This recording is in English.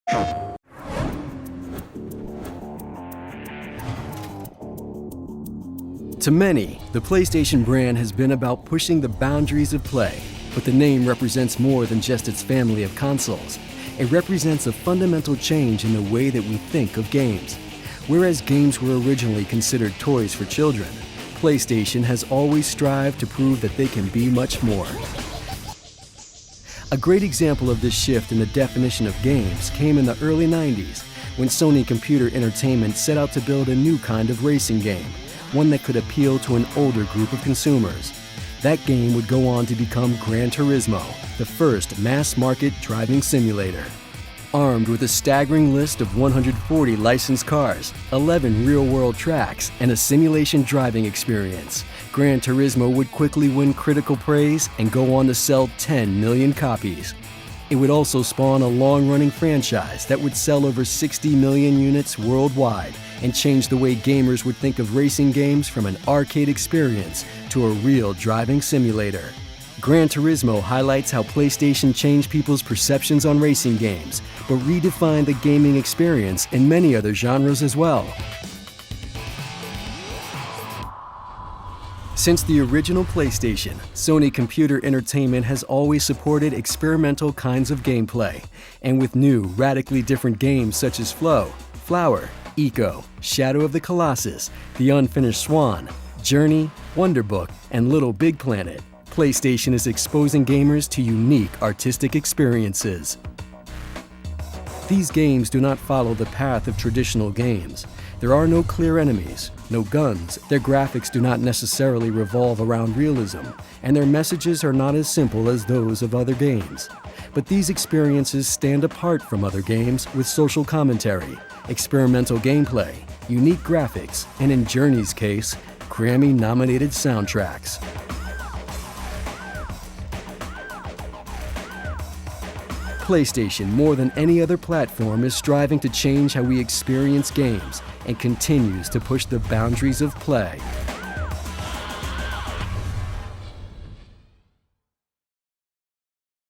To many, the PlayStation brand has been about pushing the boundaries of play, but the name represents more than just its family of consoles. It represents a fundamental change in the way that we think of games. Whereas games were originally considered toys for children, PlayStation has always strived to prove that they can be much more. A great example of this shift in the definition of games came in the early 90s, when Sony Computer Entertainment set out to build a new kind of racing game, one that could appeal to an older group of consumers. That game would go on to become Gran Turismo, the first mass-market driving simulator. Armed with a staggering list of 140 licensed cars, 11 real-world tracks, and a simulation driving experience, Gran Turismo would quickly win critical praise and go on to sell 10 million copies. It would also spawn a long-running franchise that would sell over 60 million units worldwide and change the way gamers would think of racing games from an arcade experience to a real driving simulator. Gran Turismo highlights how PlayStation changed people's perceptions on racing games, but redefined the gaming experience in many other genres as well. Since the original PlayStation, Sony Computer Entertainment has always supported experimental kinds of gameplay, and with new, radically different games such as Flow, Flower, Eco, Shadow of the Colossus, The Unfinished Swan, Journey, Wonderbook, and Little Big Planet, PlayStation is exposing gamers to unique artistic experiences. These games do not follow the path of traditional games. There are no clear enemies, no guns, their graphics do not necessarily revolve around realism, and their messages are not as simple as those of other games. But these experiences stand apart from other games with social commentary, experimental gameplay, unique graphics, and in Journey's case, Grammy-nominated soundtracks. PlayStation, more than any other platform, is striving to change how we experience games and continues to push the boundaries of play.